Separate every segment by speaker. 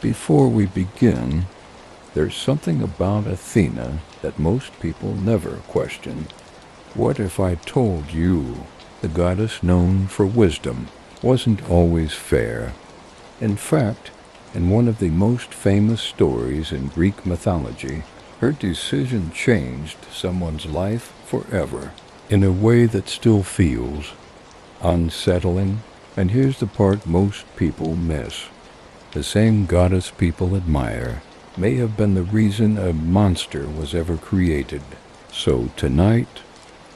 Speaker 1: Before we begin, there's something about Athena that most people never question. What if I told you the goddess known for wisdom wasn't always fair? In fact, in one of the most famous stories in Greek mythology, her decision changed someone's life forever in a way that still feels unsettling. And here's the part most people miss. The same goddess people admire may have been the reason a monster was ever created. So tonight,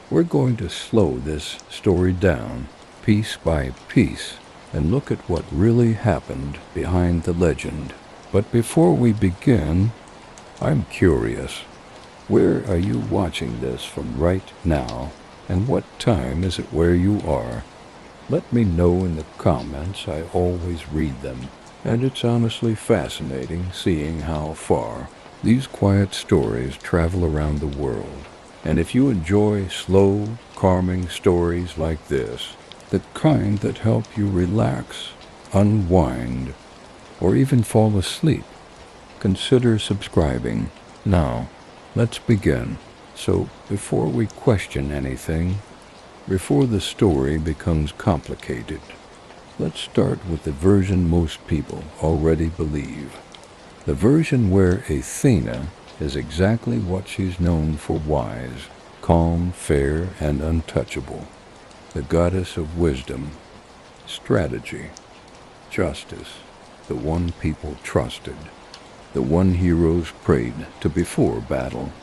Speaker 1: we're going to slow this story down, piece by piece, and look at what really happened behind the legend. But before we begin, I'm curious. Where are you watching this from right now, and what time is it where you are? Let me know in the comments. I always read them, and it's honestly fascinating seeing how far these quiet stories travel around the world. And if you enjoy slow, calming stories like this, the kind that help you relax, unwind, or even fall asleep, consider subscribing. Now, let's begin. So, before we question anything, before the story becomes complicated, let's start with the version most people already believe. The version where Athena is exactly what she's known for: wise, calm, fair, and untouchable. The goddess of wisdom, strategy, justice, the one people trusted, the one heroes prayed to before battle.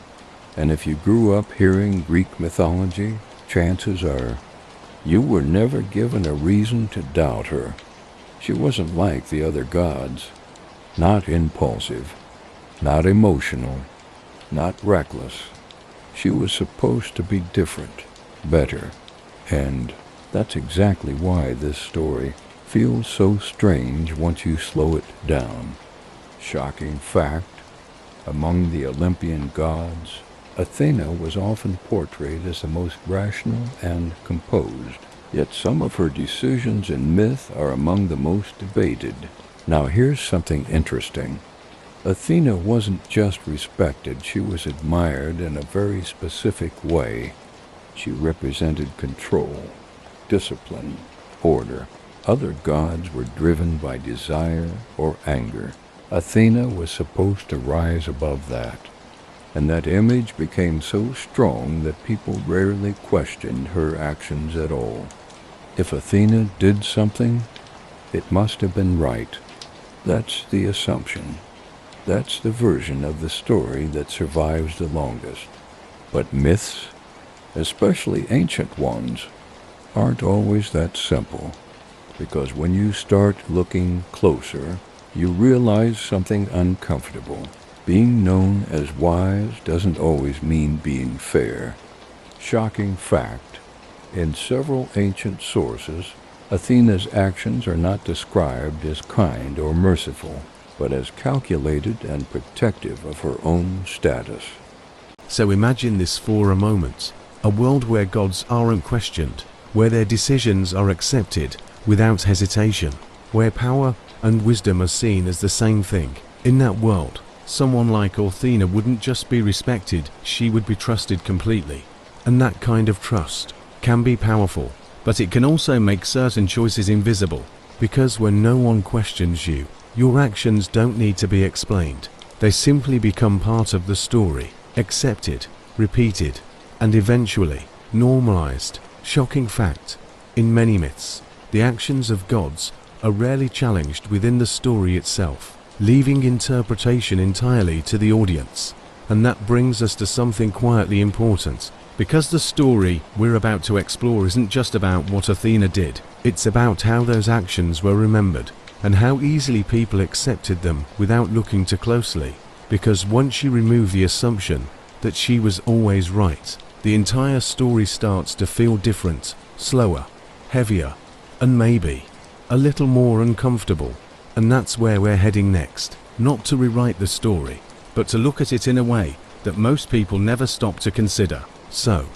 Speaker 1: And if you grew up hearing Greek mythology, chances are you were never given a reason to doubt her. She wasn't like the other gods, not impulsive, not emotional, not reckless. She was supposed to be different, better, and that's exactly why this story feels so strange once you slow it down. Shocking fact, among the Olympian gods, Athena was often portrayed as the most rational and composed, yet some of her decisions in myth are among the most debated. Now here's something interesting. Athena wasn't just respected, she was admired in a very specific way. She represented control, discipline, order. Other gods were driven by desire or anger. Athena was supposed to rise above that. And that image became so strong that people rarely questioned her actions at all. If Athena did something, it must have been right. That's the assumption. That's the version of the story that survives the longest. But myths, especially ancient ones, aren't always that simple. Because when you start looking closer, you realize something uncomfortable. Being known as wise doesn't always mean being fair. Shocking fact, in several ancient sources, Athena's actions are not described as kind or merciful, but as calculated and protective of her own status.
Speaker 2: So imagine this for a moment, a world where gods aren't questioned, where their decisions are accepted without hesitation, where power and wisdom are seen as the same thing. In that world, someone like Athena wouldn't just be respected, she would be trusted completely. And that kind of trust can be powerful, but it can also make certain choices invisible, because when no one questions you, your actions don't need to be explained. They simply become part of the story, accepted, repeated, and eventually normalized. Shocking fact, in many myths, the actions of gods are rarely challenged within the story itself, leaving interpretation entirely to the audience. And that brings us to something quietly important, because the story we're about to explore isn't just about what Athena did, it's about how those actions were remembered, and how easily people accepted them without looking too closely. Because once you remove the assumption that she was always right, the entire story starts to feel different, slower, heavier, and maybe a little more uncomfortable. And that's where we're heading next. Not to rewrite the story, but to look at it in a way that most people never stop to consider. So,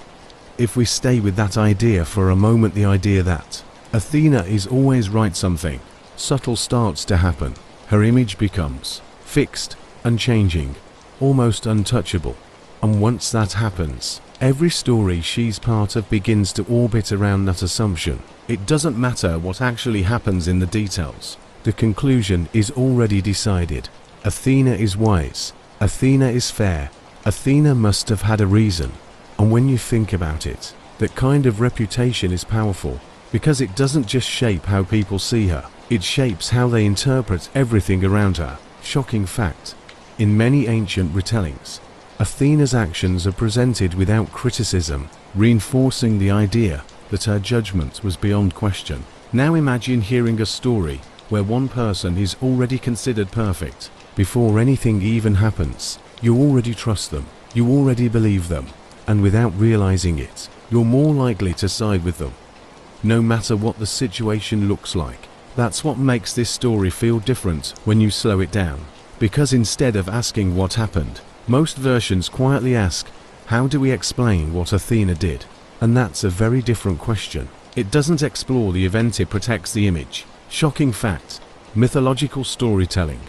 Speaker 2: if we stay with that idea for a moment, the idea that Athena is always right, something subtle starts to happen. her image becomes fixed, unchanging, almost untouchable. And once that happens, every story she's part of begins to orbit around that assumption. It doesn't matter what actually happens in the details. The conclusion is already decided. Athena is wise. Athena is fair. Athena must have had a reason. And when you think about it, that kind of reputation is powerful, because it doesn't just shape how people see her, it shapes how they interpret everything around her. Shocking fact: in many ancient retellings, Athena's actions are presented without criticism, reinforcing the idea that her judgment was beyond question. Now imagine hearing a story where one person is already considered perfect. Before anything even happens, you already trust them, you already believe them, and without realizing it, you're more likely to side with them, no matter what the situation looks like. That's what makes this story feel different when you slow it down, because instead of asking what happened, most versions quietly ask, how do we explain what Athena did? And that's a very different question. It doesn't explore the event, it protects the image. Shocking fact: mythological storytelling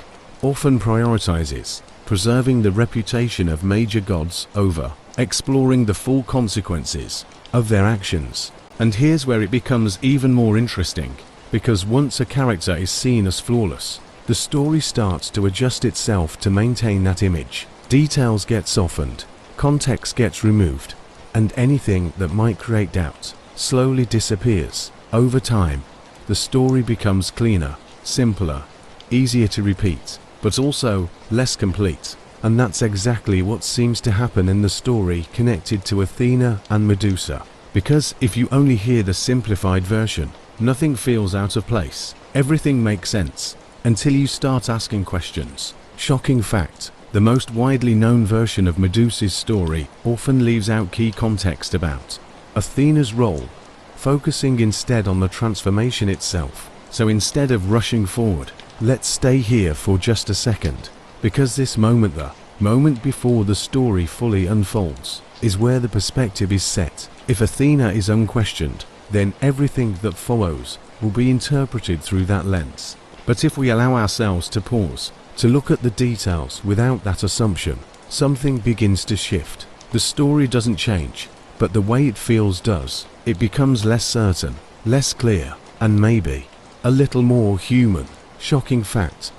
Speaker 2: often prioritizes preserving the reputation of major gods over exploring the full consequences of their actions. And here's where it becomes even more interesting, because once a character is seen as flawless, the story starts to adjust itself to maintain that image. Details get softened, context gets removed, and anything that might create doubt slowly disappears. Over time, the story becomes cleaner, simpler, easier to repeat, but also less complete. And that's exactly what seems to happen in the story connected to Athena and Medusa. Because if you only hear the simplified version, nothing feels out of place. Everything makes sense until you start asking questions. Shocking fact: the most widely known version of Medusa's story often leaves out key context about Athena's role, focusing instead on the transformation itself. So instead of rushing forward, let's stay here for just a second, because this moment, the moment before the story fully unfolds, is where the perspective is set. If Athena is unquestioned, then everything that follows will be interpreted through that lens. But if we allow ourselves to pause, to look at the details without that assumption, something begins to shift. The story doesn't change, but the way it feels does. It becomes less certain, less clear, and maybe a little more human. Shocking fact: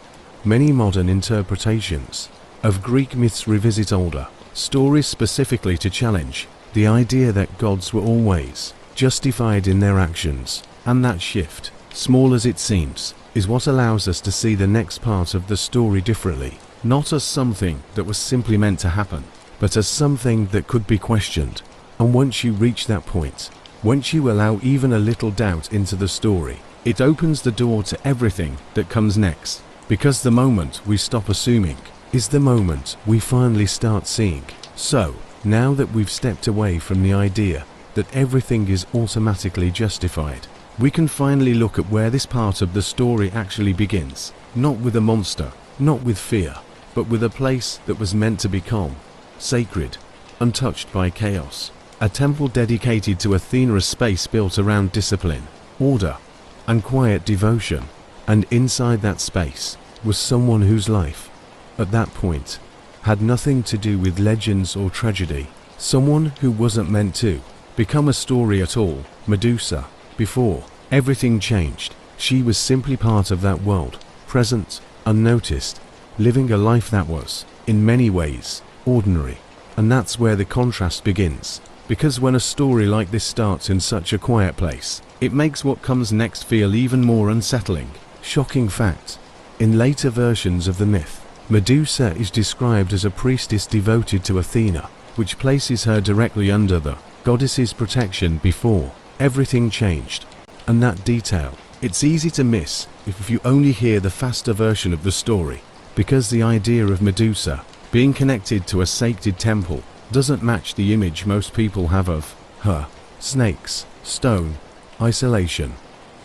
Speaker 2: many modern interpretations of Greek myths revisit older stories specifically to challenge the idea that gods were always justified in their actions. And that shift, small as it seems, is what allows us to see the next part of the story differently, not as something that was simply meant to happen, but as something that could be questioned. And once you reach that point, once you allow even a little doubt into the story, it opens the door to everything that comes next. Because the moment we stop assuming is the moment we finally start seeing. So, now that we've stepped away from the idea that everything is automatically justified, we can finally look at where this part of the story actually begins. Not with a monster, not with fear, but with a place that was meant to be calm, sacred, untouched by chaos. A temple dedicated to Athena, a space built around discipline, order, and quiet devotion. And inside that space was someone whose life, at that point, had nothing to do with legends or tragedy. Someone who wasn't meant to become a story at all. Medusa. Before everything changed, she was simply part of that world, present, unnoticed, living a life that was, in many ways, ordinary. And that's where the contrast begins. Because when a story like this starts in such a quiet place, it makes what comes next feel even more unsettling. Shocking fact: in later versions of the myth, Medusa is described as a priestess devoted to Athena, which places her directly under the goddess's protection before everything changed. And that detail, it's easy to miss if you only hear the faster version of the story, because the idea of Medusa being connected to a sacred temple doesn't match the image most people have of her. Snakes, stone, isolation.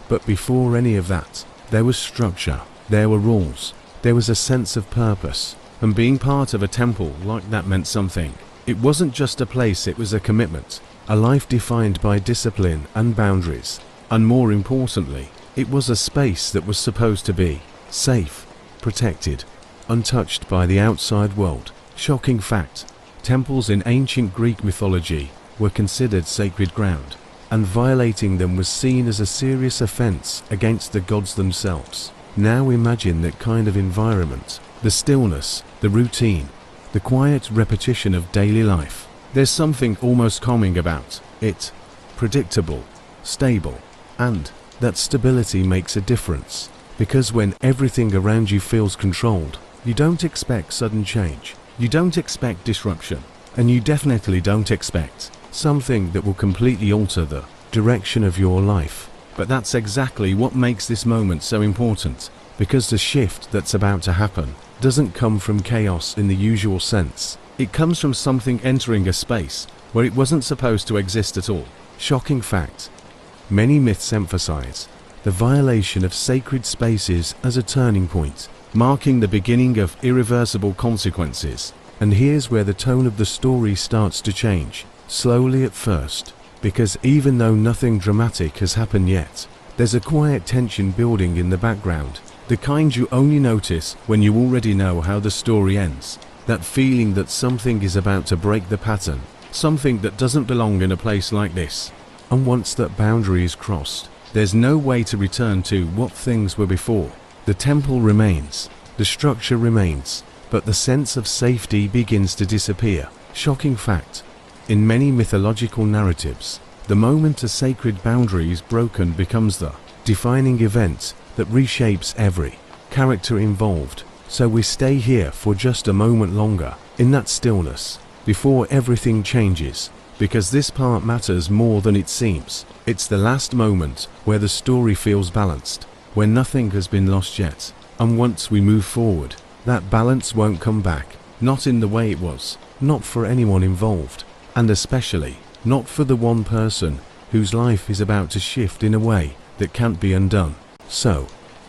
Speaker 2: But before any of that, there was structure, there were rules, there was a sense of purpose, and being part of a temple like that meant something. It wasn't just a place, it was a commitment, a life defined by discipline and boundaries. And more importantly, it was a space that was supposed to be safe, protected, untouched by the outside world. Shocking fact: temples in ancient Greek mythology were considered sacred ground, and violating them was seen as a serious offense against the gods themselves. Now imagine that kind of environment, the stillness, the routine, the quiet repetition of daily life. There's something almost calming about it, predictable, stable, and that stability makes a difference, because when everything around you feels controlled, you don't expect sudden change, you don't expect disruption, and you definitely don't expect something that will completely alter the direction of your life. But that's exactly what makes this moment so important, because the shift that's about to happen doesn't come from chaos in the usual sense. It comes from something entering a space where it wasn't supposed to exist at all. Shocking fact: many myths emphasize the violation of sacred spaces as a turning point, marking the beginning of irreversible consequences. And here's where the tone of the story starts to change, slowly at first, because even though nothing dramatic has happened yet, there's a quiet tension building in the background, the kind you only notice when you already know how the story ends. That feeling that something is about to break the pattern, something that doesn't belong in a place like this. And once that boundary is crossed, there's no way to return to what things were before. The temple remains, the structure remains, but the sense of safety begins to disappear. Shocking fact: in many mythological narratives, the moment a sacred boundary is broken becomes the defining event that reshapes every character involved. So we stay here for just a moment longer, in that stillness, before everything changes, because this part matters more than it seems. It's the last moment where the story feels balanced, where nothing has been lost yet. And once we move forward, that balance won't come back, not in the way it was, not for anyone involved, and especially not for the one person whose life is about to shift in a way that can't be undone. So,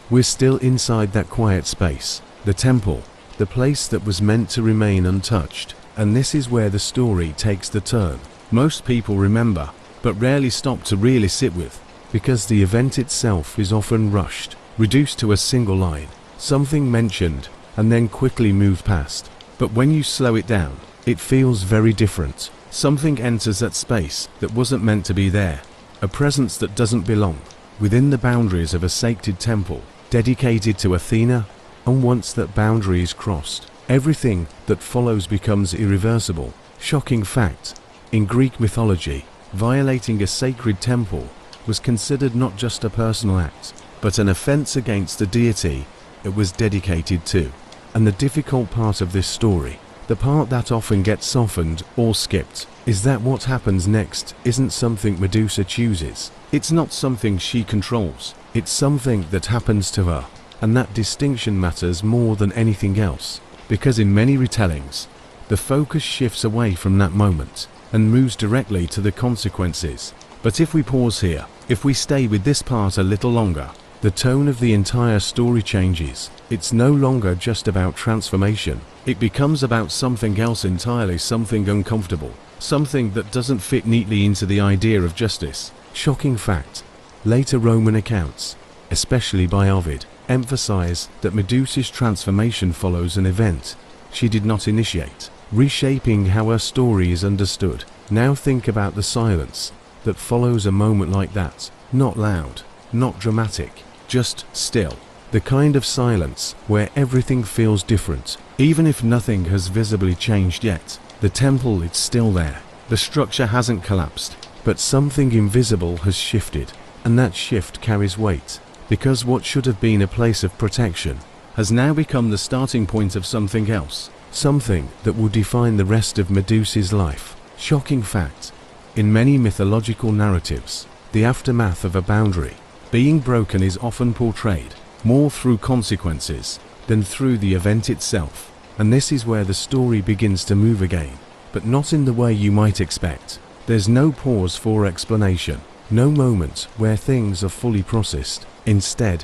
Speaker 2: we're still inside that quiet space, the temple, the place that was meant to remain untouched. And this is where the story takes the turn most people remember, but rarely stop to really sit with, because the event itself is often rushed, reduced to a single line, something mentioned, and then quickly moved past. But when you slow it down, it feels very different. Something enters that space that wasn't meant to be there, a presence that doesn't belong, within the boundaries of a sacred temple, dedicated to Athena. And once that boundary is crossed, everything that follows becomes irreversible. Shocking fact: in Greek mythology, violating a sacred temple was considered not just a personal act, but an offense against the deity it was dedicated to. And the difficult part of this story, the part that often gets softened or skipped, is that what happens next isn't something Medusa chooses. It's not something she controls. It's something that happens to her. And that distinction matters more than anything else, because in many retellings, the focus shifts away from that moment and moves directly to the consequences. But if we pause here, if we stay with this part a little longer, the tone of the entire story changes. It's no longer just about transformation. It becomes about something else entirely, something uncomfortable, something that doesn't fit neatly into the idea of justice. Shocking fact: later Roman accounts, especially by Ovid, emphasize that Medusa's transformation follows an event she did not initiate, reshaping how her story is understood. Now think about the silence that follows a moment like that. Not loud, not dramatic, just still. The kind of silence where everything feels different, even if nothing has visibly changed yet. The temple is still there. The structure hasn't collapsed, but something invisible has shifted, and that shift carries weight, because what should have been a place of protection has now become the starting point of something else, something that will define the rest of Medusa's life. Shocking fact: in many mythological narratives, the aftermath of a boundary being broken is often portrayed more through consequences than through the event itself. And this is where the story begins to move again, but not in the way you might expect. There's no pause for explanation, no moment where things are fully processed. Instead,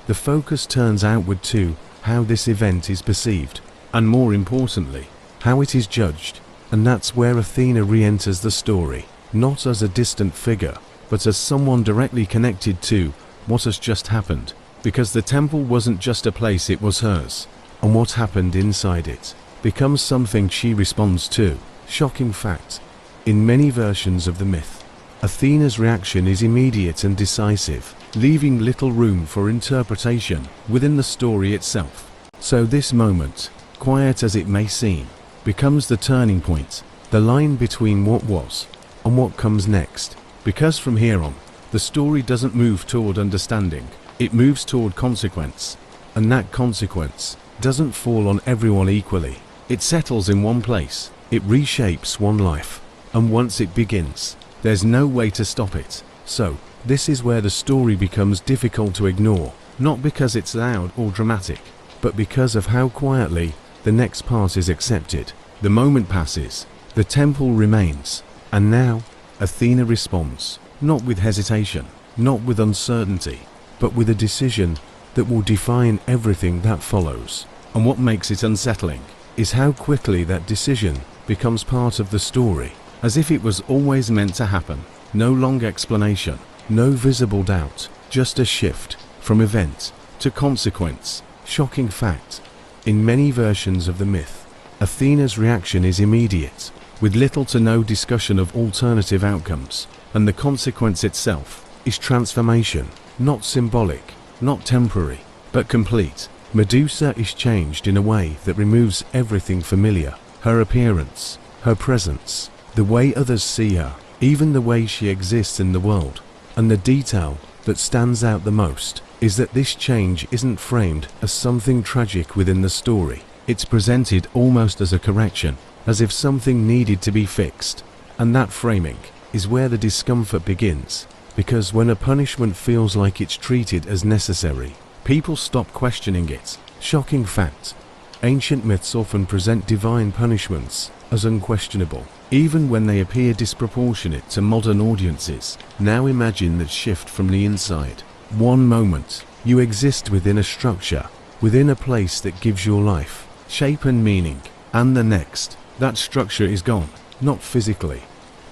Speaker 2: the focus turns outward to how this event is perceived, and more importantly, how it is judged. And that's where Athena re-enters the story, not as a distant figure, but as someone directly connected to what has just happened. because the temple wasn't just a place, it was hers, and what happened inside it becomes something she responds to. Shocking fact: in many versions of the myth, Athena's reaction is immediate and decisive, leaving little room for interpretation within the story itself. So this moment, quiet as it may seem, becomes the turning point, the line between what was and what comes next. Because from here on, the story doesn't move toward understanding, it moves toward consequence. And that consequence doesn't fall on everyone equally. It settles in one place, it reshapes one life, and once it begins, there's no way to stop it. So, this is where the story becomes difficult to ignore, not because it's loud or dramatic, but because of how quietly the next part is accepted. The moment passes, the temple remains, and now Athena responds, not with hesitation, not with uncertainty, but with a decision that will define everything that follows. And what makes it unsettling is how quickly that decision becomes part of the story, as if it was always meant to happen. No long explanation, no visible doubt, just a shift from event to consequence. Shocking fact: in many versions of the myth, Athena's reaction is immediate, with little to no discussion of alternative outcomes, and the consequence itself is transformation, not symbolic, not temporary, but complete. Medusa is changed in a way that removes everything familiar: her appearance, her presence, the way others see her, even the way she exists in the world. And the detail that stands out the most is that this change isn't framed as something tragic within the story. It's presented almost as a correction, as if something needed to be fixed. And that framing is where the discomfort begins, because when a punishment feels like it's treated as necessary, people stop questioning it. Shocking fact: ancient myths often present divine punishments as unquestionable, even when they appear disproportionate to modern audiences. Now imagine that shift from the inside. One moment, you exist within a structure, within a place that gives your life shape and meaning, and the next, that structure is gone, not physically,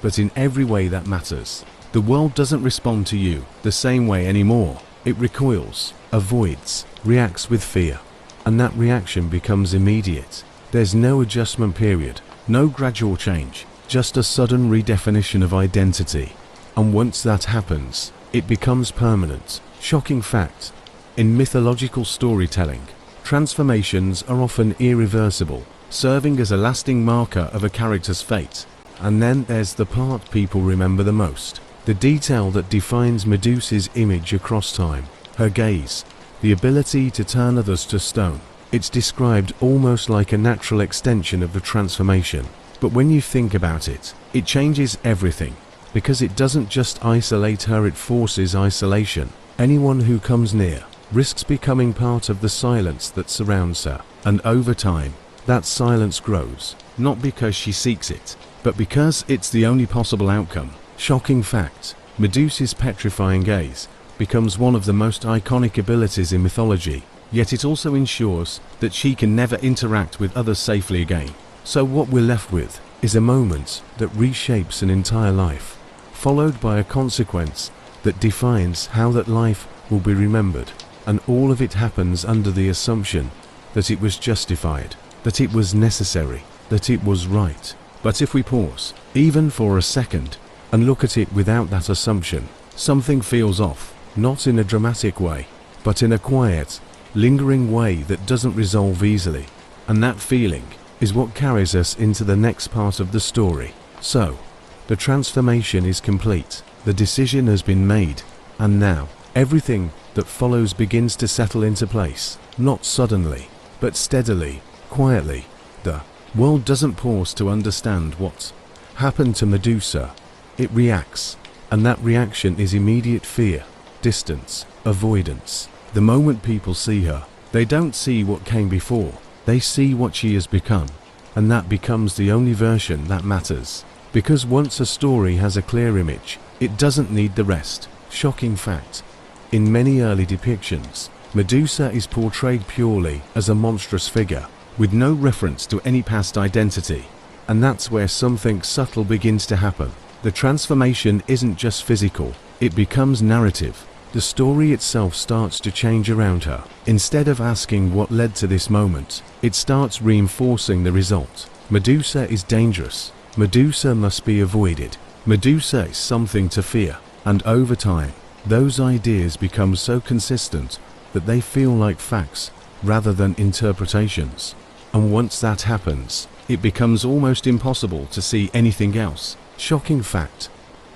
Speaker 2: but in every way that matters. The world doesn't respond to you the same way anymore. It recoils, avoids, reacts with fear, and that reaction becomes immediate. There's no adjustment period, no gradual change, just a sudden redefinition of identity. And once that happens, it becomes permanent. Shocking fact: in mythological storytelling, transformations are often irreversible, serving as a lasting marker of a character's fate. And then there's the part people remember the most, the detail that defines Medusa's image across time: her gaze, the ability to turn others to stone. It's described almost like a natural extension of the transformation. But when you think about it, it changes everything, because it doesn't just isolate her, it forces isolation. Anyone who comes near risks becoming part of the silence that surrounds her, and over time, that silence grows, not because she seeks it, but because it's the only possible outcome. Shocking fact: Medusa's petrifying gaze becomes one of the most iconic abilities in mythology, yet it also ensures that she can never interact with others safely again. So what we're left with is a moment that reshapes an entire life, followed by a consequence that defines how that life will be remembered. And all of it happens under the assumption that it was justified, that it was necessary, that it was right. But if we pause, even for a second, and look at it without that assumption, something feels off, not in a dramatic way, but in a quiet, lingering way that doesn't resolve easily. And that feeling is what carries us into the next part of the story. So, the transformation is complete, the decision has been made, and now, everything that follows begins to settle into place, not suddenly, but steadily, quietly. The world doesn't pause to understand what happened to Medusa. It reacts, and that reaction is immediate fear, distance, avoidance. The moment people see her, they don't see what came before, they see what she has become, and that becomes the only version that matters. Because once a story has a clear image, it doesn't need the rest. Shocking fact: in many early depictions, Medusa is portrayed purely as a monstrous figure, with no reference to any past identity. And that's where something subtle begins to happen. The transformation isn't just physical, it becomes narrative. the story itself starts to change around her. Instead of asking what led to this moment, it starts reinforcing the result. Medusa is dangerous. Medusa must be avoided. Medusa is something to fear. And over time, those ideas become so consistent that they feel like facts rather than interpretations. And once that happens, it becomes almost impossible to see anything else. Shocking fact: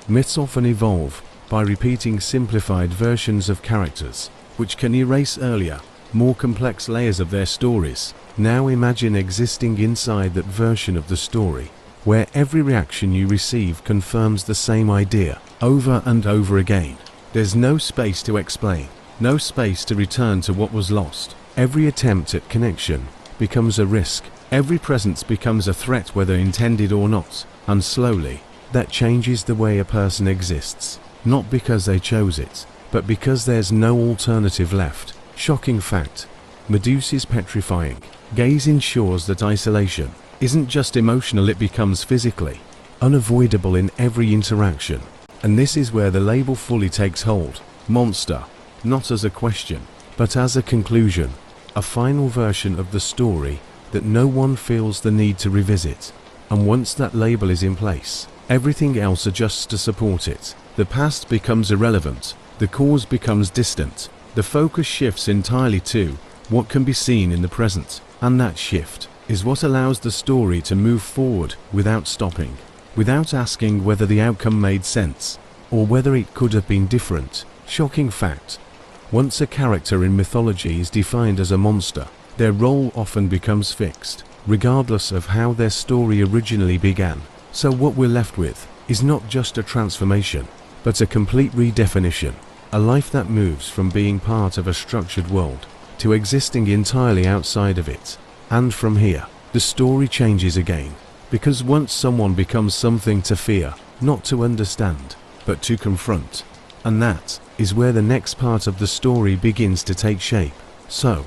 Speaker 2: myths often evolve by repeating simplified versions of characters, which can erase earlier, more complex layers of their stories. Now imagine existing inside that version of the story, where every reaction you receive confirms the same idea over and over again. There's no space to explain, no space to return to what was lost. Every attempt at connection becomes a risk. Every presence becomes a threat, whether intended or not. And slowly, that changes the way a person exists. Not because they chose it, but because there's no alternative left. Shocking fact: Medusa's petrifying gaze ensures that isolation isn't just emotional, it becomes physically unavoidable in every interaction. And this is where the label fully takes hold. Monster, not as a question, but as a conclusion, a final version of the story that no one feels the need to revisit. And once that label is in place, everything else adjusts to support it. The past becomes irrelevant, the cause becomes distant, the focus shifts entirely to what can be seen in the present. And that shift is what allows the story to move forward without stopping, without asking whether the outcome made sense, or whether it could have been different. Shocking fact: once a character in mythology is defined as a monster, their role often becomes fixed, regardless of how their story originally began. So what we're left with is not just a transformation, but a complete redefinition. A life that moves from being part of a structured world to existing entirely outside of it. And from here, the story changes again, because once someone becomes something to fear, not to understand, but to confront. And that is where the next part of the story begins to take shape. So,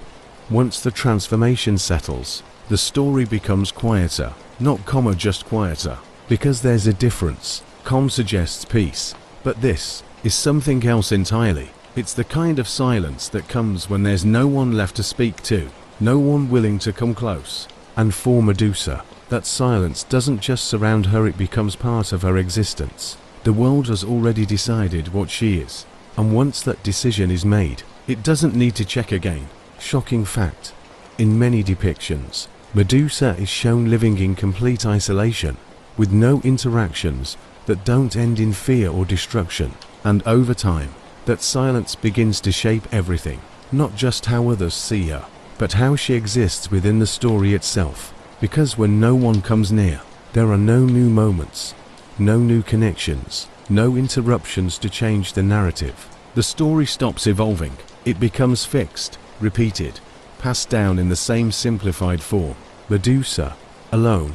Speaker 2: once the transformation settles, the story becomes quieter, not just quieter, because there's a difference. Calm suggests peace, but this is something else entirely. It's the kind of silence that comes when there's no one left to speak to, no one willing to come close. And for Medusa, that silence doesn't just surround her, it becomes part of her existence. The world has already decided what she is, and once that decision is made, it doesn't need to check again. Shocking fact: in many depictions, Medusa is shown living in complete isolation, with no interactions that don't end in fear or destruction. And over time, that silence begins to shape everything, not just how others see her, but how she exists within the story itself. Because when no one comes near, there are no new moments, no new connections, no interruptions to change the narrative. The story stops evolving, it becomes fixed, repeated, passed down in the same simplified form. Medusa, alone,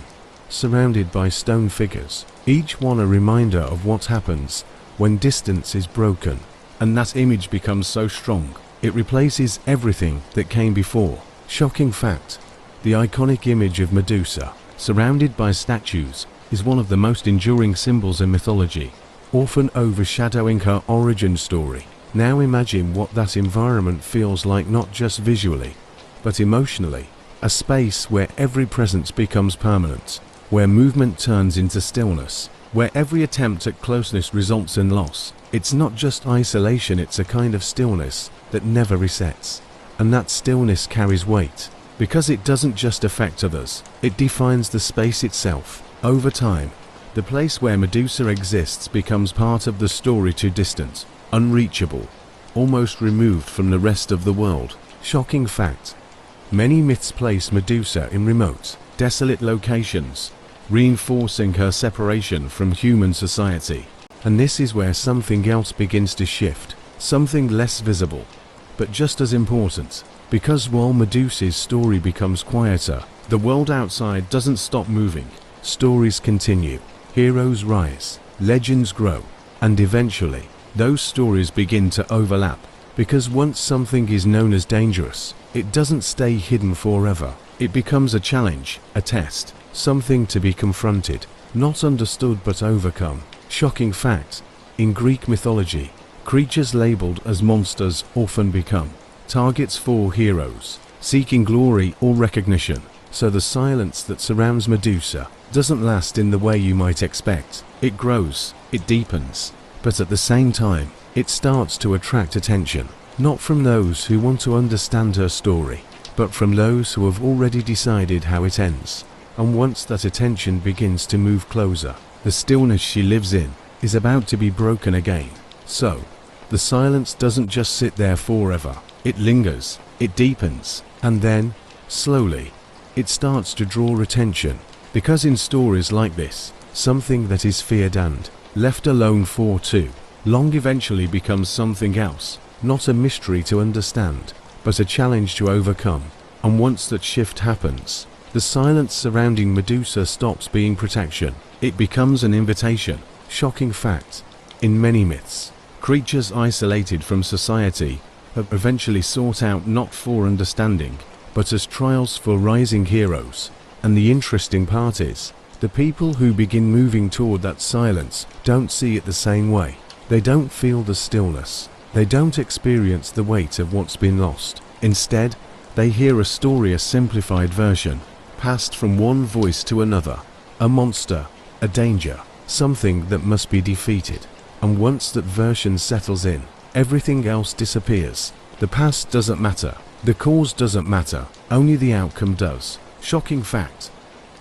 Speaker 2: surrounded by stone figures, each one a reminder of what happens when distance is broken. And that image becomes so strong, it replaces everything that came before. Shocking fact: the iconic image of Medusa, surrounded by statues, is one of the most enduring symbols in mythology, often overshadowing her origin story. Now imagine what that environment feels like, not just visually, but emotionally. A space where every presence becomes permanent, where movement turns into stillness, where every attempt at closeness results in loss. It's not just isolation, it's a kind of stillness that never resets. And that stillness carries weight, because it doesn't just affect others, it defines the space itself. Over time, the place where Medusa exists becomes part of the story, too distant, unreachable, almost removed from the rest of the world. Shocking fact: many myths place Medusa in remote, desolate locations, reinforcing her separation from human society. And this is where something else begins to shift, something less visible, but just as important. Because while Medusa's story becomes quieter, the world outside doesn't stop moving. Stories continue, heroes rise, legends grow, and eventually, those stories begin to overlap. Because once something is known as dangerous, it doesn't stay hidden forever. It becomes a challenge, a test, something to be confronted, not understood but overcome. Shocking fact: in Greek mythology, Creatures labeled as monsters often become targets for heroes, seeking glory or recognition. So the silence that surrounds Medusa doesn't last in the way you might expect. It grows, it deepens, but at the same time, it starts to attract attention, not from those who want to understand her story, but from those who have already decided how it ends. And once that attention begins to move closer, the stillness she lives in is about to be broken again. So, the silence doesn't just sit there forever. It lingers, it deepens, and then, slowly, it starts to draw attention. Because in stories like this, something that is feared and left alone for too long eventually becomes something else. Not a mystery to understand, but a challenge to overcome. And once that shift happens, the silence surrounding Medusa stops being protection. It becomes an invitation. Shocking fact. In many myths, creatures isolated from society have eventually sought out not for understanding, but as trials for rising heroes. And the interesting part is, the people who begin moving toward that silence don't see it the same way. They don't feel the stillness. They don't experience the weight of what's been lost. Instead, they hear a story, a simplified version, passed from one voice to another. A monster, a danger, something that must be defeated. And once that version settles in, everything else disappears. The past doesn't matter. The cause doesn't matter. Only the outcome does. Shocking fact.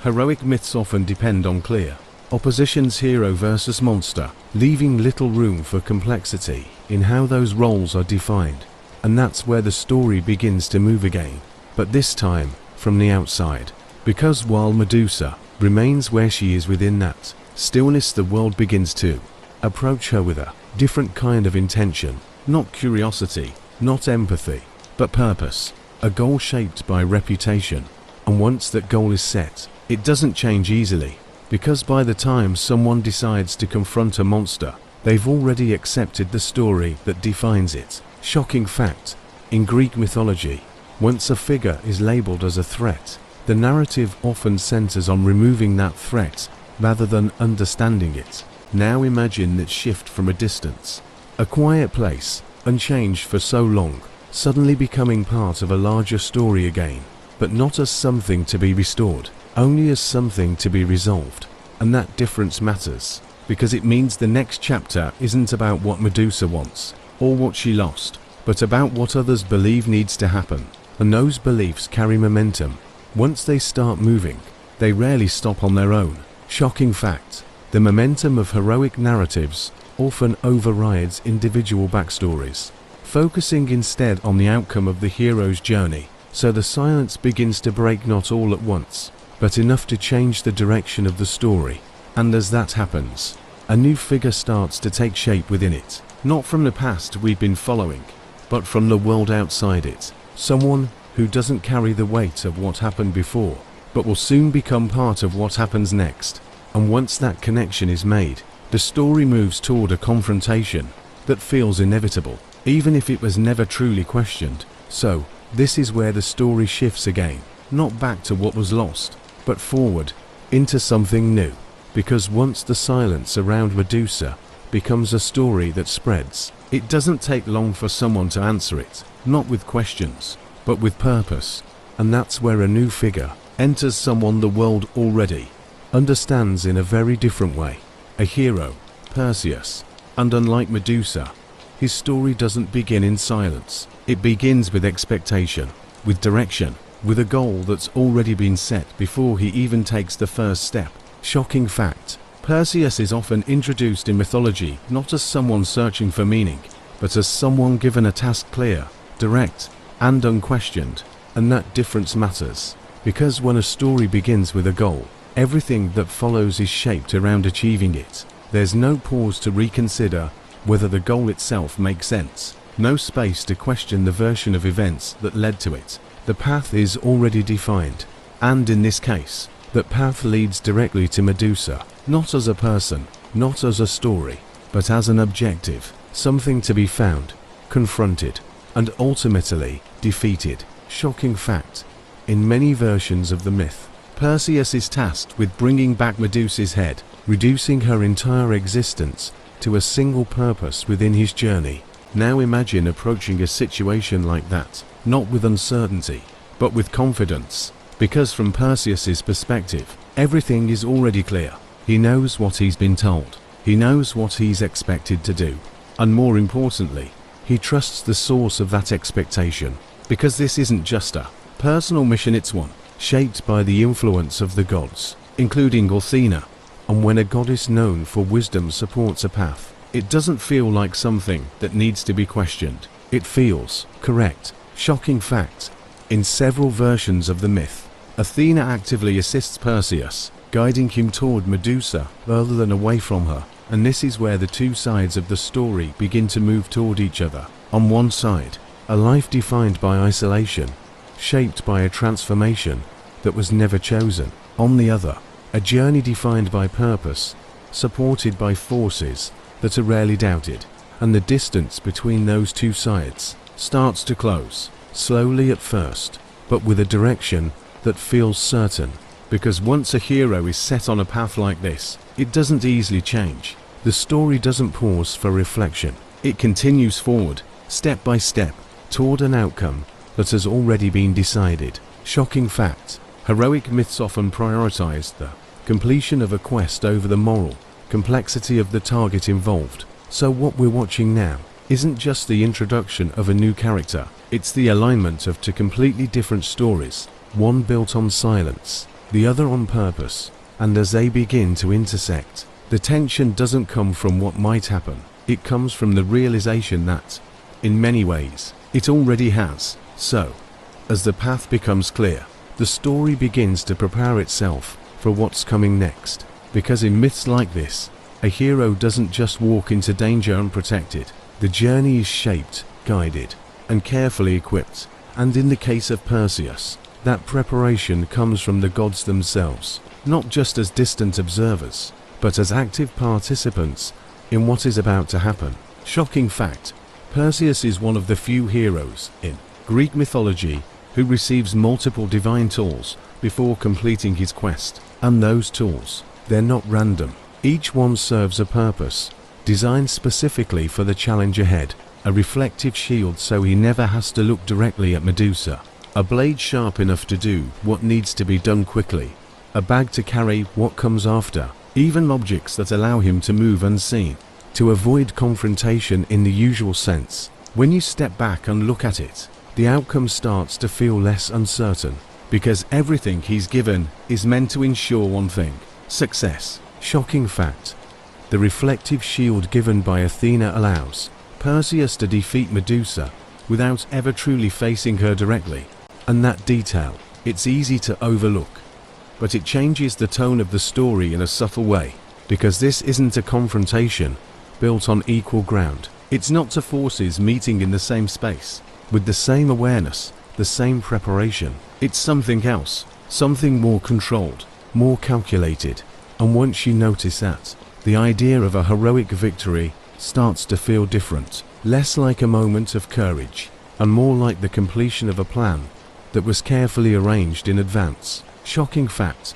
Speaker 2: Heroic myths often depend on clear oppositions, hero versus monster, leaving little room for complexity in how those roles are defined. And that's where the story begins to move again. But this time, from the outside. Because while Medusa remains where she is within that stillness, the world begins to approach her with a different kind of intention. Not curiosity, not empathy, but purpose. A goal shaped by reputation. And once that goal is set, it doesn't change easily. Because by the time someone decides to confront a monster, they've already accepted the story that defines it. Shocking fact. In Greek mythology, once a figure is labeled as a threat, the narrative often centers on removing that threat rather than understanding it. Now imagine that shift from a distance. A quiet place, unchanged for so long, suddenly becoming part of a larger story again, but not as something to be restored, only as something to be resolved. And that difference matters, because it means the next chapter isn't about what Medusa wants, or what she lost, but about what others believe needs to happen. And those beliefs carry momentum. Once they start moving, they rarely stop on their own. Shocking fact. The momentum of heroic narratives often overrides individual backstories, focusing instead on the outcome of the hero's journey. So the silence begins to break, not all at once, but enough to change the direction of the story. And as that happens, a new figure starts to take shape within it. Not from the past we've been following, but from the world outside it. Someone who doesn't carry the weight of what happened before, but will soon become part of what happens next. And once that connection is made, the story moves toward a confrontation that feels inevitable, even if it was never truly questioned. So, this is where the story shifts again, not back to what was lost, but forward, into something new. Because once the silence around Medusa becomes a story that spreads, it doesn't take long for someone to answer it, not with questions, but with purpose. And that's where a new figure enters, someone the world already understands in a very different way. A hero, Perseus. And unlike Medusa, his story doesn't begin in silence. It begins with expectation, with direction, with a goal that's already been set before he even takes the first step. Shocking fact. Perseus is often introduced in mythology not as someone searching for meaning, but as someone given a task clear, direct, and unquestioned. And that difference matters, because when a story begins with a goal, everything that follows is shaped around achieving it. There's no pause to reconsider whether the goal itself makes sense, no space to question the version of events that led to it. The path is already defined, and in this case, that path leads directly to Medusa, not as a person, not as a story, but as an objective, something to be found, confronted, and ultimately defeated. Shocking fact. In many versions of the myth, Perseus is tasked with bringing back Medusa's head, reducing her entire existence to a single purpose within his journey. Now imagine approaching a situation like that, not with uncertainty, but with confidence, because from Perseus's perspective, everything is already clear. He knows what he's been told. He knows what he's expected to do. And more importantly, he trusts the source of that expectation, because this isn't just a personal mission, it's one shaped by the influence of the gods, including Athena. And when a goddess known for wisdom supports a path, it doesn't feel like something that needs to be questioned. It feels correct. Shocking fact: in several versions of the myth, Athena actively assists Perseus, guiding him toward Medusa rather than away from her. And this is where the two sides of the story begin to move toward each other. On one side, a life defined by isolation, shaped by a transformation that was never chosen. On the other, a journey defined by purpose, supported by forces that are rarely doubted. And the distance between those two sides starts to close, slowly at first, but with a direction that feels certain. Because once a hero is set on a path like this, it doesn't easily change. The story doesn't pause for reflection. It continues forward, step by step, toward an outcome that has already been decided. Shocking fact: heroic myths often prioritize the completion of a quest over the moral complexity of the target involved. So what we're watching now isn't just the introduction of a new character, it's the alignment of two completely different stories, one built on silence, the other on purpose. And as they begin to intersect, the tension doesn't come from what might happen, it comes from the realization that, in many ways, it already has. So, as the path becomes clear, the story begins to prepare itself for what's coming next. Because in myths like this, a hero doesn't just walk into danger unprotected. The journey is shaped, guided, and carefully equipped. And in the case of Perseus, that preparation comes from the gods themselves, not just as distant observers, but as active participants in what is about to happen. Shocking fact: Perseus is one of the few heroes in Greek mythology who receives multiple divine tools before completing his quest. And those tools, they're not random. Each one serves a purpose, designed specifically for the challenge ahead. A reflective shield so he never has to look directly at Medusa. A blade sharp enough to do what needs to be done quickly. A bag to carry what comes after. Even objects that allow him to move unseen, to avoid confrontation in the usual sense. When you step back and look at it, the outcome starts to feel less uncertain, because everything he's given is meant to ensure one thing: success. Shocking fact: the reflective shield given by Athena allows Perseus to defeat Medusa without ever truly facing her directly. And that detail, it's easy to overlook, but it changes the tone of the story in a subtle way, because this isn't a confrontation built on equal ground. It's not two forces meeting in the same space, with the same awareness, the same preparation. It's something else, something more controlled, more calculated. And once you notice that, the idea of a heroic victory starts to feel different, less like a moment of courage, and more like the completion of a plan that was carefully arranged in advance. Shocking fact: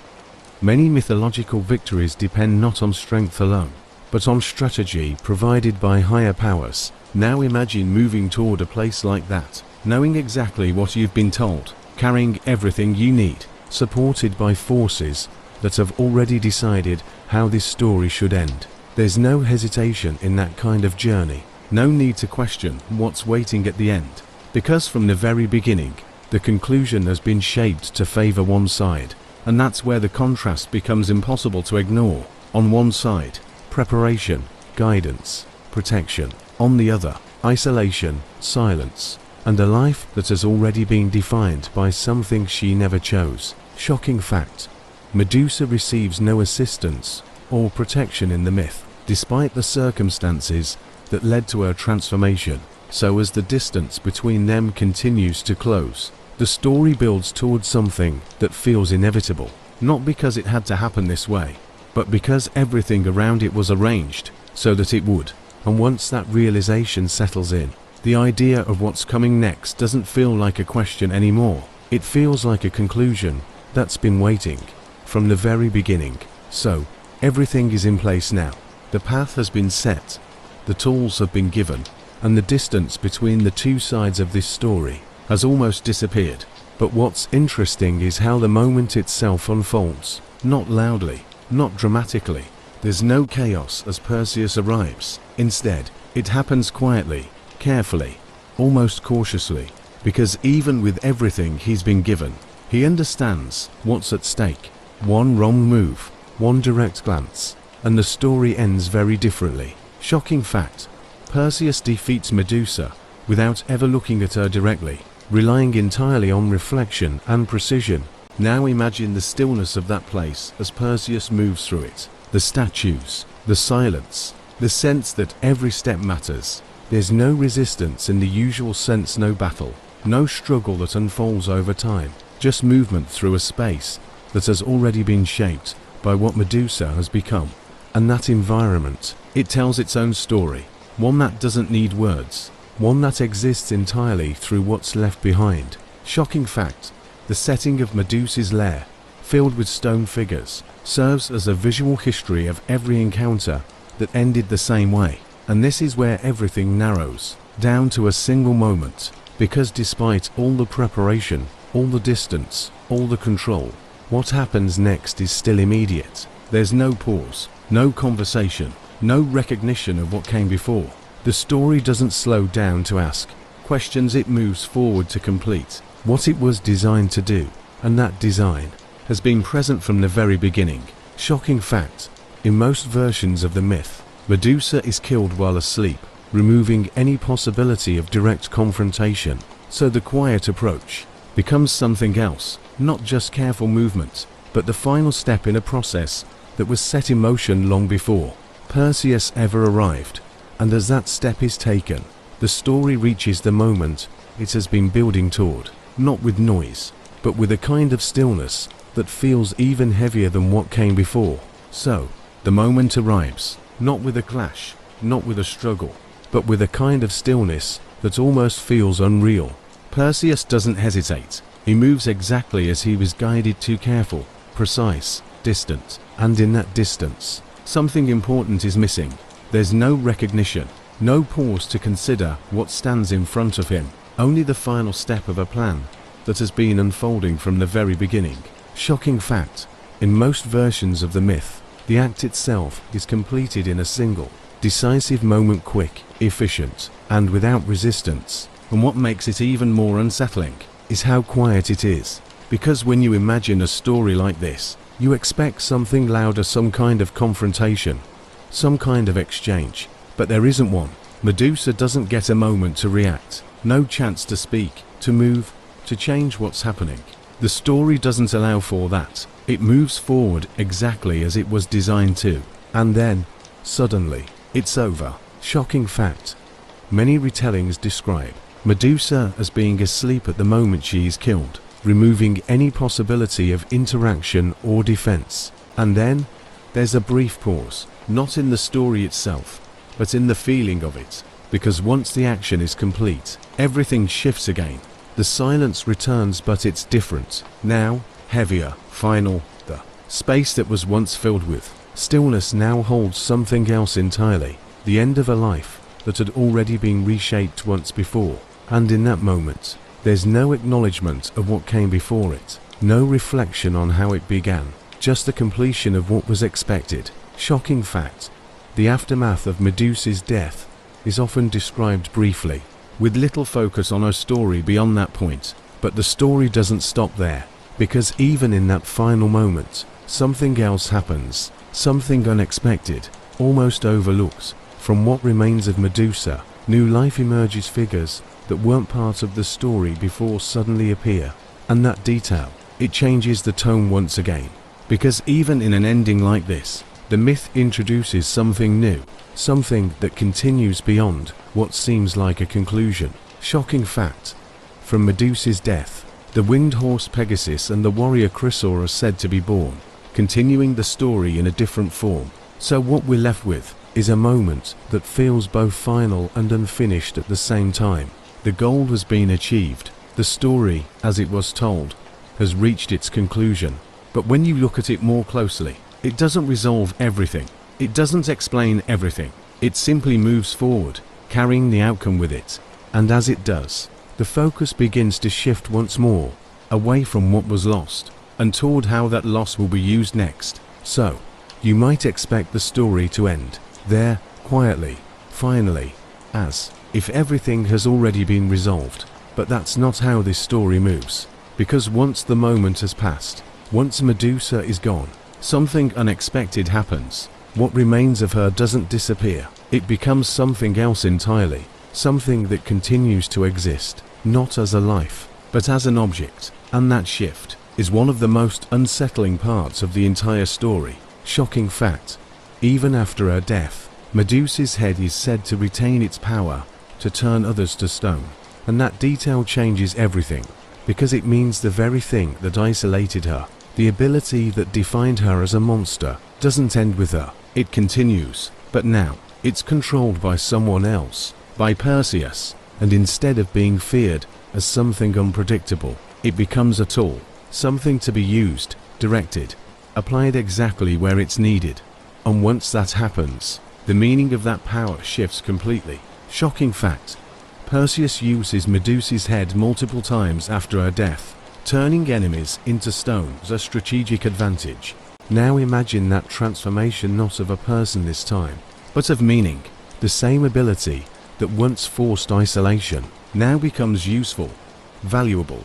Speaker 2: many mythological victories depend not on strength alone, but on strategy provided by higher powers. Now imagine moving toward a place like that, knowing exactly what you've been told, carrying everything you need, supported by forces that have already decided how this story should end. There's no hesitation in that kind of journey, no need to question what's waiting at the end, because from the very beginning, the conclusion has been shaped to favor one side, and that's where the contrast becomes impossible to ignore. On one side, preparation, guidance, protection. On the other, isolation, silence, and a life that has already been defined by something she never chose. Shocking fact: Medusa receives no assistance or protection in the myth, despite the circumstances that led to her transformation. So as the distance between them continues to close, the story builds towards something that feels inevitable, not because it had to happen this way, but because everything around it was arranged so that it would. And once that realization settles in, the idea of what's coming next doesn't feel like a question anymore. It feels like a conclusion that's been waiting from the very beginning. So, everything is in place now. The path has been set, the tools have been given, and the distance between the two sides of this story has almost disappeared. But what's interesting is how the moment itself unfolds, not loudly, not dramatically. There's no chaos as Perseus arrives. Instead, it happens quietly, carefully, almost cautiously, because even with everything he's been given, he understands what's at stake. One wrong move, one direct glance, and the story ends very differently. Shocking fact: Perseus defeats Medusa without ever looking at her directly, relying entirely on reflection and precision. Now imagine the stillness of that place as Perseus moves through it. The statues, the silence, the sense that every step matters. There's no resistance in the usual sense, no battle, no struggle that unfolds over time, just movement through a space that has already been shaped by what Medusa has become. And that environment, it tells its own story, one that doesn't need words, one that exists entirely through what's left behind. Shocking fact: the setting of Medusa's lair, filled with stone figures, serves as a visual history of every encounter that ended the same way. And this is where everything narrows down to a single moment, because despite all the preparation, all the distance, all the control, what happens next is still immediate. There's no pause, no conversation, no recognition of what came before. The story doesn't slow down to ask questions, it moves forward to complete what it was designed to do, and that design has been present from the very beginning. Shocking fact: in most versions of the myth, Medusa is killed while asleep, removing any possibility of direct confrontation. So the quiet approach becomes something else, not just careful movement, but the final step in a process that was set in motion long before Perseus ever arrived. And as that step is taken, the story reaches the moment it has been building toward, not with noise, but with a kind of stillness that feels even heavier than what came before. So, the moment arrives, not with a clash, not with a struggle, but with a kind of stillness that almost feels unreal. Perseus doesn't hesitate. He moves exactly as he was guided to, careful, precise, distant, and in that distance, something important is missing. There's no recognition, no pause to consider what stands in front of him, only the final step of a plan that has been unfolding from the very beginning. Shocking fact: in most versions of the myth, the act itself is completed in a single, decisive moment, quick, efficient, and without resistance. And what makes it even more unsettling is how quiet it is, because when you imagine a story like this, you expect something louder, some kind of confrontation, some kind of exchange, but there isn't one. Medusa doesn't get a moment to react, no chance to speak, to move, to change what's happening. The story doesn't allow for that. It moves forward exactly as it was designed to. And then, suddenly, it's over. Shocking fact: many retellings describe Medusa as being asleep at the moment she is killed, removing any possibility of interaction or defense. And then, there's a brief pause, not in the story itself, but in the feeling of it, because once the action is complete, everything shifts again. The silence returns, but it's different. Now, heavier, final. The space that was once filled with stillness now holds something else entirely, the end of a life that had already been reshaped once before. And in that moment, there's no acknowledgement of what came before it, no reflection on how it began, just the completion of what was expected. Shocking fact: the aftermath of Medusa's death is often described briefly, with little focus on her story beyond that point. But the story doesn't stop there, because even in that final moment, something else happens, something unexpected, almost overlooked. From what remains of Medusa, new life emerges, figures that weren't part of the story before suddenly appear. And that detail, it changes the tone once again, because even in an ending like this, the myth introduces something new, something that continues beyond what seems like a conclusion. Shocking fact: from Medusa's death, the winged horse Pegasus and the warrior Chrysaor are said to be born, continuing the story in a different form. So what we're left with is a moment that feels both final and unfinished at the same time. The goal has been achieved. The story, as it was told, has reached its conclusion. But when you look at it more closely, it doesn't resolve everything. It doesn't explain everything. It simply moves forward, carrying the outcome with it. And as it does, the focus begins to shift once more, away from what was lost, and toward how that loss will be used next. So, you might expect the story to end there, quietly, finally, as if everything has already been resolved. But that's not how this story moves, because once the moment has passed, once Medusa is gone, something unexpected happens. What remains of her doesn't disappear. It becomes something else entirely, something that continues to exist, not as a life, but as an object. And that shift is one of the most unsettling parts of the entire story. Shocking fact: even after her death, Medusa's head is said to retain its power to turn others to stone. And that detail changes everything, because it means the very thing that isolated her, the ability that defined her as a monster, doesn't end with her. It continues, but now, it's controlled by someone else, by Perseus, and instead of being feared as something unpredictable, it becomes a tool, something to be used, directed, applied exactly where it's needed. And once that happens, the meaning of that power shifts completely. Shocking fact: Perseus uses Medusa's head multiple times after her death, turning enemies into stone as a strategic advantage. Now imagine that transformation, not of a person this time, but of meaning. The same ability that once forced isolation now becomes useful, valuable,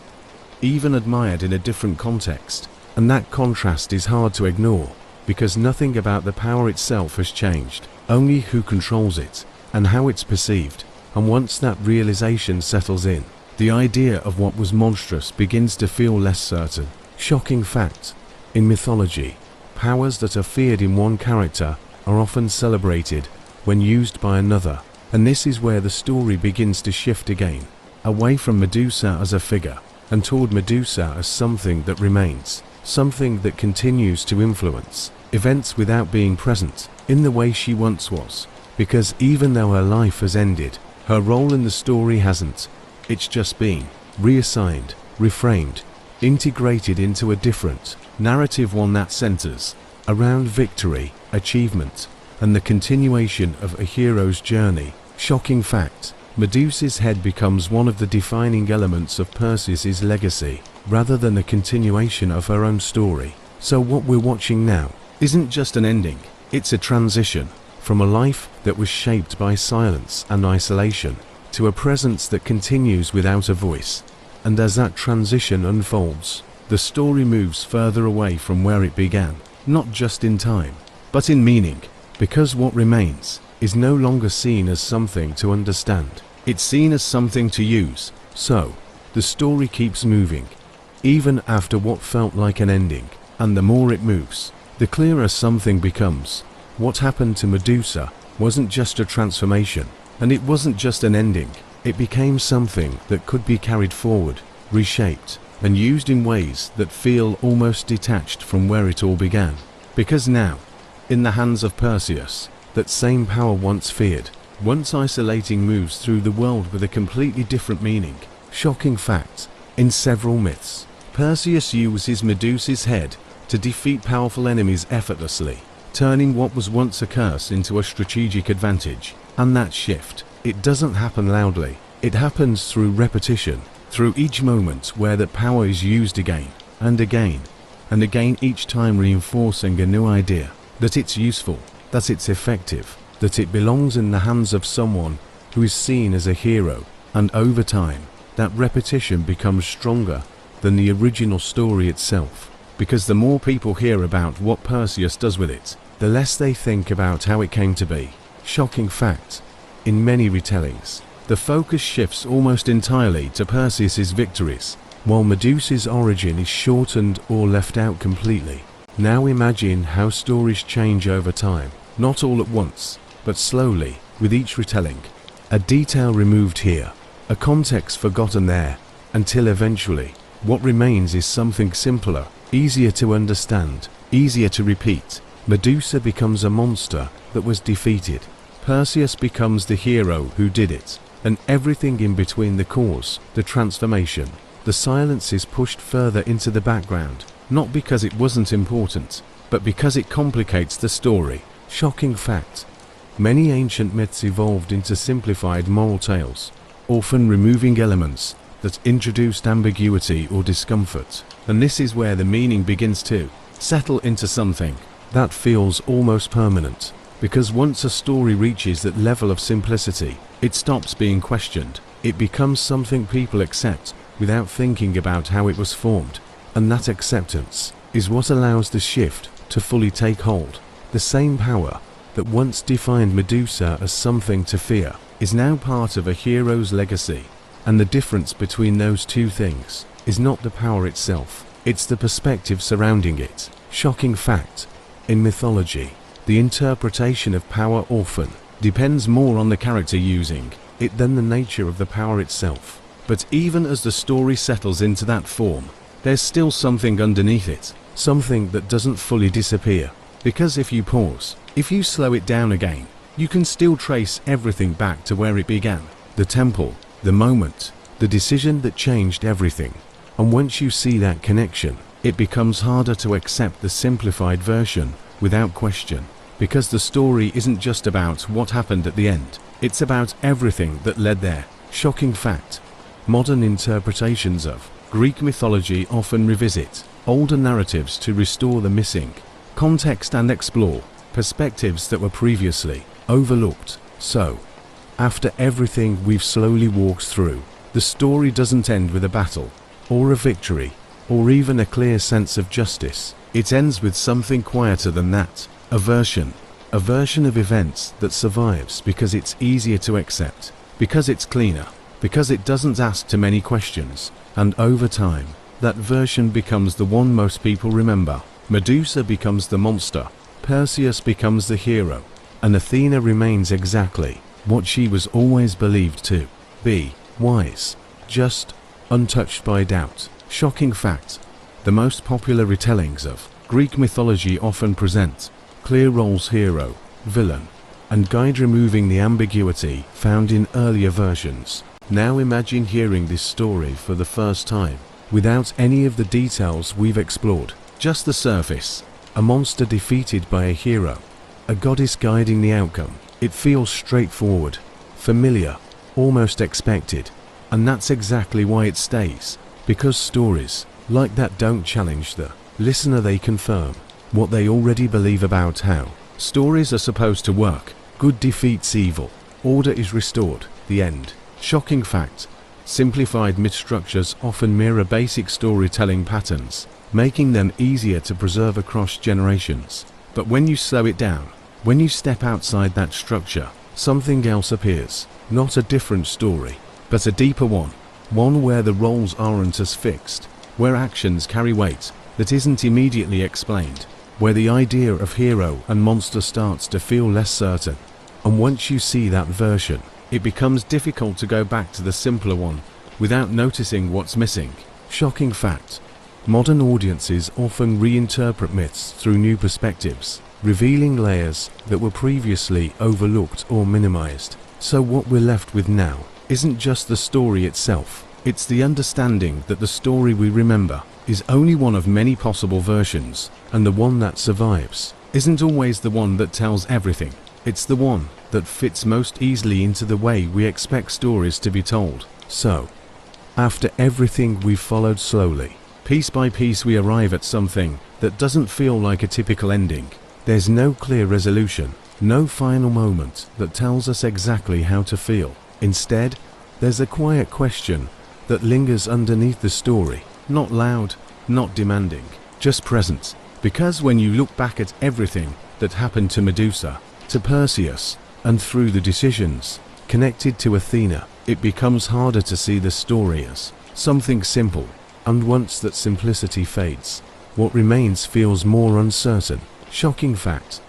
Speaker 2: even admired in a different context. And that contrast is hard to ignore, because nothing about the power itself has changed, only who controls it and how it's perceived. And once that realization settles in, the idea of what was monstrous begins to feel less certain. Shocking fact: in mythology, powers that are feared in one character are often celebrated when used by another. And this is where the story begins to shift again, away from Medusa as a figure, and toward Medusa as something that remains, something that continues to influence events without being present in the way she once was. Because even though her life has ended, her role in the story hasn't. It's just been reassigned, reframed, integrated into a different narrative, one that centers around victory, achievement, and the continuation of a hero's journey. Shocking fact: Medusa's head becomes one of the defining elements of Perseus's legacy, rather than a continuation of her own story. So what we're watching now isn't just an ending, it's a transition from a life that was shaped by silence and isolation to a presence that continues without a voice. And as that transition unfolds, the story moves further away from where it began, not just in time, but in meaning, because what remains is no longer seen as something to understand, it's seen as something to use. So, the story keeps moving, even after what felt like an ending, and the more it moves, the clearer something becomes. What happened to Medusa wasn't just a transformation, and it wasn't just an ending. It became something that could be carried forward, reshaped, and used in ways that feel almost detached from where it all began. Because now, in the hands of Perseus, that same power once feared, once isolating, moves through the world with a completely different meaning. Shocking fact: in several myths, Perseus uses Medusa's head to defeat powerful enemies effortlessly, turning what was once a curse into a strategic advantage. And that shift, it doesn't happen loudly. It happens through repetition, through each moment where that power is used again and again and again, each time reinforcing a new idea that it's useful, that it's effective, that it belongs in the hands of someone who is seen as a hero. And over time, that repetition becomes stronger than the original story itself, because the more people hear about what Perseus does with it, the less they think about how it came to be. Shocking fact: in many retellings, the focus shifts almost entirely to Perseus's victories, while Medusa's origin is shortened or left out completely. Now imagine how stories change over time, not all at once, but slowly, with each retelling. A detail removed here, a context forgotten there, until eventually, what remains is something simpler, easier to understand, easier to repeat. Medusa becomes a monster that was defeated. Perseus becomes the hero who did it, and everything in between, the cause, the transformation, the silence, is pushed further into the background, not because it wasn't important, but because it complicates the story. Shocking fact. Many ancient myths evolved into simplified moral tales, often removing elements that introduced ambiguity or discomfort. And this is where the meaning begins to settle into something that feels almost permanent. Because once a story reaches that level of simplicity, it stops being questioned. It becomes something people accept without thinking about how it was formed. And that acceptance is what allows the shift to fully take hold. The same power that once defined Medusa as something to fear is now part of a hero's legacy. And the difference between those two things is not the power itself, it's the perspective surrounding it. Shocking fact. In mythology, the interpretation of power often depends more on the character using it than the nature of the power itself. But even as the story settles into that form, there's still something underneath it, something that doesn't fully disappear. Because if you pause, if you slow it down again, you can still trace everything back to where it began. The temple, the moment, the decision that changed everything. And once you see that connection, it becomes harder to accept the simplified version without question. Because the story isn't just about what happened at the end, it's about everything that led there. Shocking fact. Modern interpretations of Greek mythology often revisit older narratives to restore the missing context and explore perspectives that were previously overlooked. So, after everything we've slowly walked through, the story doesn't end with a battle, or a victory, or even a clear sense of justice. It ends with something quieter than that. A version of events that survives because it's easier to accept, because it's cleaner, because it doesn't ask too many questions, and over time, that version becomes the one most people remember. Medusa becomes the monster, Perseus becomes the hero, and Athena remains exactly what she was always believed to be: wise, just, untouched by doubt. Shocking fact. The most popular retellings of Greek mythology often present clear roles: hero, villain, and guide, removing the ambiguity found in earlier versions. Now imagine hearing this story for the first time, without any of the details we've explored, just the surface. A monster defeated by a hero, a goddess guiding the outcome. It feels straightforward, familiar, almost expected, and that's exactly why it stays. Because stories like that don't challenge the listener, they confirm what they already believe about how stories are supposed to work. Good defeats evil, order is restored, the end. Shocking fact. Simplified myth structures often mirror basic storytelling patterns, making them easier to preserve across generations. But when you slow it down, when you step outside that structure, something else appears. Not a different story, but a deeper one. One where the roles aren't as fixed, where actions carry weight that isn't immediately explained, where the idea of hero and monster starts to feel less certain. And once you see that version, it becomes difficult to go back to the simpler one without noticing what's missing. Shocking fact. Modern audiences often reinterpret myths through new perspectives, revealing layers that were previously overlooked or minimized. So what we're left with now isn't just the story itself, it's the understanding that the story we remember is only one of many possible versions, and the one that survives isn't always the one that tells everything. It's the one that fits most easily into the way we expect stories to be told. So, after everything we've followed slowly, piece by piece, we arrive at something that doesn't feel like a typical ending. There's no clear resolution, no final moment that tells us exactly how to feel. Instead, there's a quiet question that lingers underneath the story, not loud, not demanding, just present. Because when you look back at everything that happened to Medusa, to Perseus, and through the decisions connected to Athena, it becomes harder to see the story as something simple. And once that simplicity fades, what remains feels more uncertain. Shocking fact.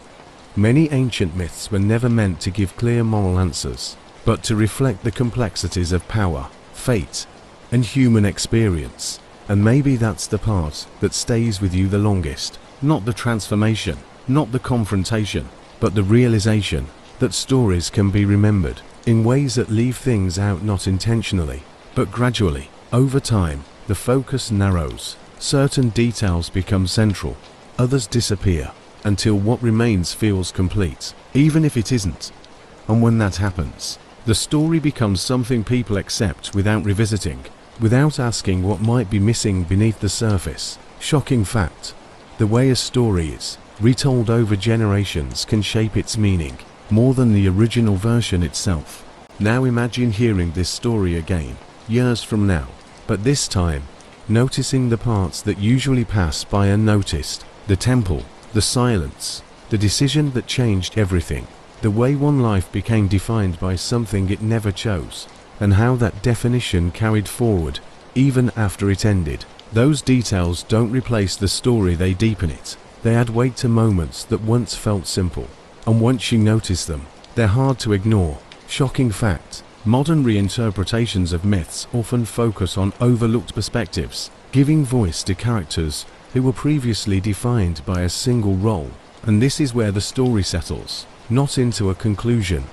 Speaker 2: Many ancient myths were never meant to give clear moral answers, but to reflect the complexities of power, fate, and human experience. And maybe that's the part that stays with you the longest. Not the transformation, not the confrontation, but the realization that stories can be remembered in ways that leave things out, not intentionally, but gradually. Over time, the focus narrows. Certain details become central, others disappear, until what remains feels complete, even if it isn't. And when that happens, the story becomes something people accept without revisiting, without asking what might be missing beneath the surface. Shocking fact: the way a story is retold over generations can shape its meaning more than the original version itself. Now imagine hearing this story again, years from now, but this time, noticing the parts that usually pass by unnoticed: the temple, the silence, the decision that changed everything, the way one life became defined by something it never chose, and how that definition carried forward, even after it ended. Those details don't replace the story, they deepen it. They add weight to moments that once felt simple, and once you notice them, they're hard to ignore. Shocking fact: modern reinterpretations of myths often focus on overlooked perspectives, giving voice to characters who were previously defined by a single role. And this is where the story settles, not into a conclusion,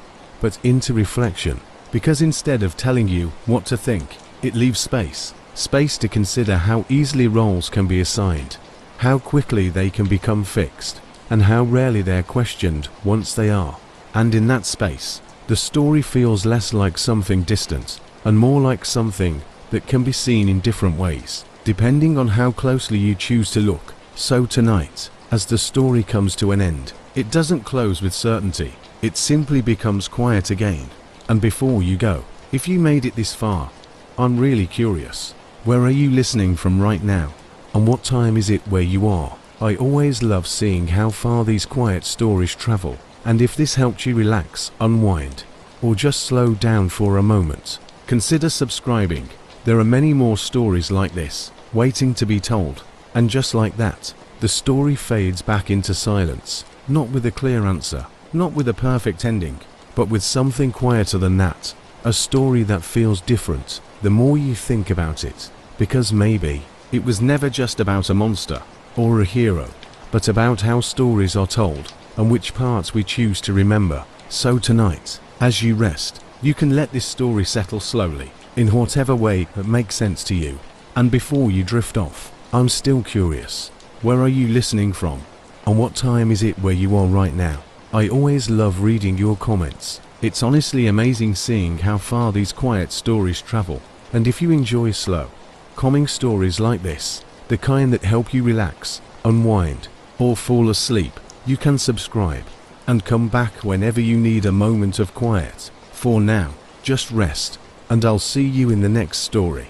Speaker 2: but into reflection. Because instead of telling you what to think, it leaves space to consider how easily roles can be assigned, how quickly they can become fixed, and how rarely they're questioned once they are. And in that space, the story feels less like something distant, and more like something that can be seen in different ways, depending on how closely you choose to look. So tonight, as the story comes to an end, it doesn't close with certainty, it simply becomes quiet again. And before you go, if you made it this far, I'm really curious. Where are you listening from right now? And what time is it where you are? I always love seeing how far these quiet stories travel. And if this helped you relax, unwind, or just slow down for a moment, consider subscribing. There are many more stories like this, waiting to be told. And just like that, the story fades back into silence, not with a clear answer, not with a perfect ending, but with something quieter than that. A story that feels different the more you think about it, because maybe it was never just about a monster or a hero, but about how stories are told and which parts we choose to remember. So tonight, as you rest, you can let this story settle slowly, in whatever way that makes sense to you. And before you drift off, I'm still curious. Where are you listening from? And what time is it where you are right now? I always love reading your comments. It's honestly amazing seeing how far these quiet stories travel. And if you enjoy slow, calming stories like this, the kind that help you relax, unwind, or fall asleep, you can subscribe and come back whenever you need a moment of quiet. For now, just rest, and I'll see you in the next story.